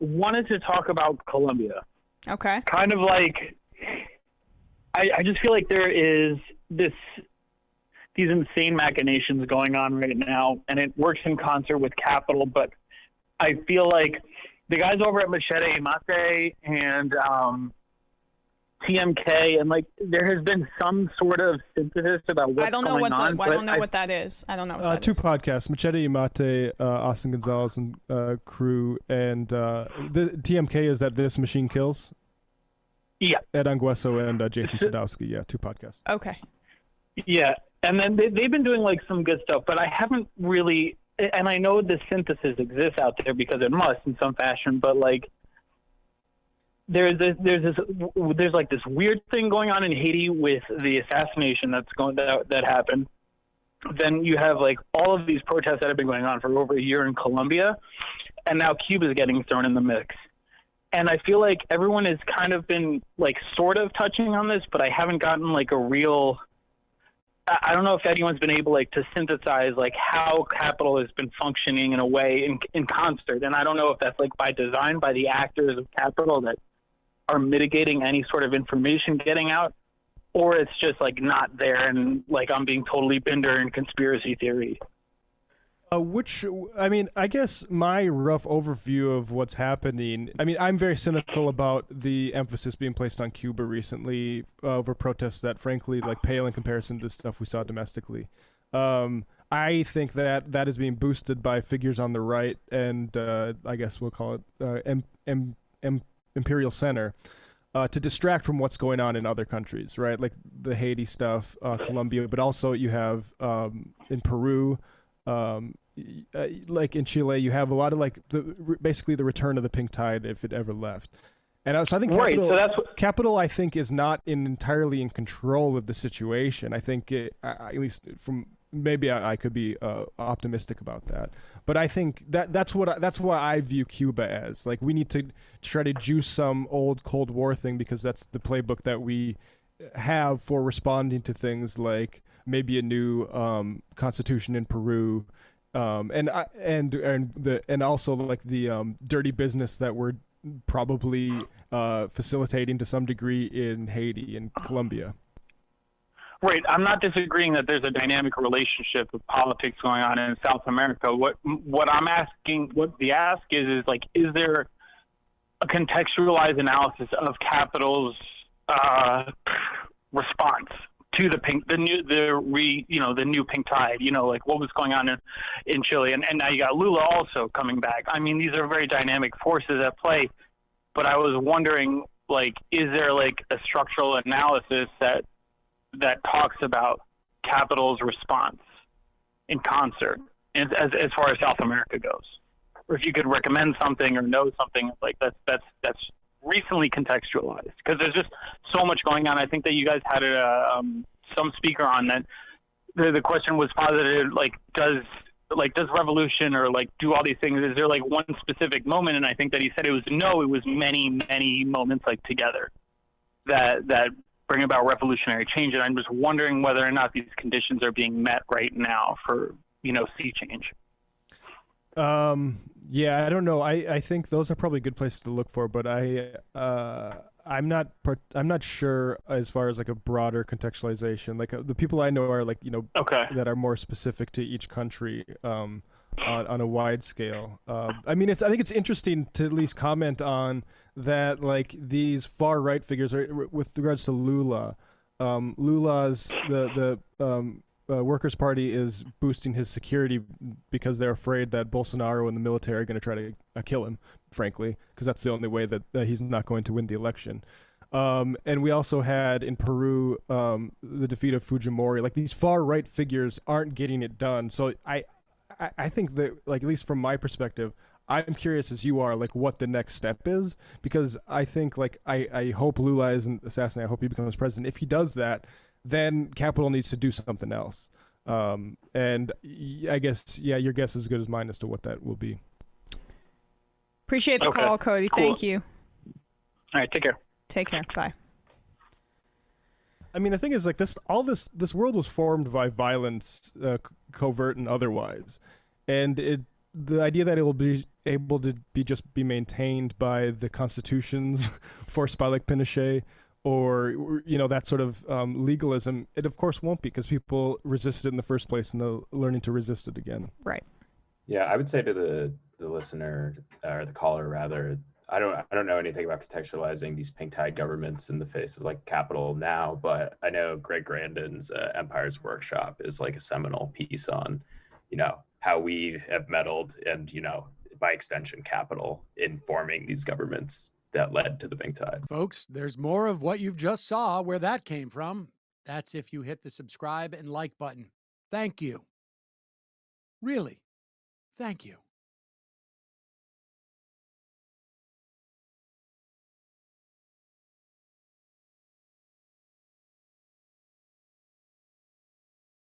wanted to talk about Colombia. Okay. Kind of like, I just feel like there is these insane machinations going on right now, and it works in concert with capital, but I feel like the guys over at Machete and TMK, and like there has been some sort of synthesis about what's going on. I don't know what that is. I don't know what that two is. podcasts, Machete and Austin Gonzalez and crew, and the TMK is that This Machine Kills. Yeah. Ed Anguesso and Jason Sadowsky. Yeah, two podcasts. Okay. Yeah, and then they've been doing like some good stuff, but I haven't really, and I know the synthesis exists out there because it must in some fashion, but like there's like this weird thing going on in Haiti with the assassination that happened. Then you have like all of these protests that have been going on for over a year in Colombia, and now Cuba is getting thrown in the mix. And I feel like everyone has kind of been like sort of touching on this, but I haven't gotten like a real. I don't know if anyone's been able like to synthesize like how capital has been functioning in a way in concert. And I don't know if that's like by design by the actors of capital that are mitigating any sort of information getting out, or it's just like not there and like I'm being totally Binder in conspiracy theory. I guess my rough overview of what's happening, I'm very cynical about the emphasis being placed on Cuba recently over protests that frankly like pale in comparison to stuff we saw domestically. I think that is being boosted by figures on the right and I guess we'll call it Imperial Center to distract from what's going on in other countries, right? Like the Haiti stuff, Colombia, but also you have in Peru, like in Chile, you have a lot of like basically the return of the pink tide if it ever left. And so I think capital, I think, is not entirely in control of the situation. I think at least from maybe I could be optimistic about that, but I think that's why I view Cuba as like we need to try to juice some old Cold War thing because that's the playbook that we have for responding to things like maybe a new constitution in Peru, and also like the dirty business that we're probably facilitating to some degree in Haiti and Colombia. Right. I'm not disagreeing that there's a dynamic relationship with politics going on in South America. What I'm asking, what the ask is like, is there a contextualized analysis of capital's response to the new pink tide, like what was going on in Chile. And now you got Lula also coming back. I mean, these are very dynamic forces at play, but I was wondering, like, is there like a structural analysis that talks about capital's response in concert as far as South America goes? Or if you could recommend something or know something like that's recently contextualized, because there's just so much going on. I think that you guys had some speaker on that. The question was posited, like does revolution or like do all these things? Is there like one specific moment? And I think that he said it was many moments like together that bring about revolutionary change. And I'm just wondering whether or not these conditions are being met right now for sea change. Yeah, I don't know. I think those are probably good places to look for, but I'm not sure as far as like a broader contextualization. Like the people I know are like that are more specific to each country on a wide scale. I think it's interesting to at least comment on that. Like these far right figures are with regards to Lula. Lula's the Workers' Party is boosting his security because they're afraid that Bolsonaro and the military are going to try to kill him, frankly, because that's the only way that he's not going to win the election. And we also had in Peru the defeat of Fujimori. Like these far right figures aren't getting it done. So I think that, like, at least from my perspective, I'm curious as you are, like, what the next step is, because I think, like, I hope Lula isn't assassinated. I hope he becomes president. If he does that, then capital needs to do something else. And I guess, yeah, your guess is as good as mine as to what that will be. Appreciate the call, Cody. Cool. Thank you. All right, take care. Take care. Bye. I mean, the thing is, like, this world was formed by violence, covert and otherwise, and the idea that it will be able to be maintained by the constitutions forced by like Pinochet or that sort of legalism, it of course won't be, because people resisted in the first place and they're learning to resist it again. Right. Yeah, I would say to the listener, or the caller rather, I don't know anything about contextualizing these pink tide governments in the face of like capital now, but I know Greg Grandin's Empire's Workshop is like a seminal piece on, how we have meddled and, by extension, capital in forming these governments that led to the pink tide. Folks, there's more of what you've just saw where that came from. That's if you hit the subscribe and like button. Thank you. Really, thank you.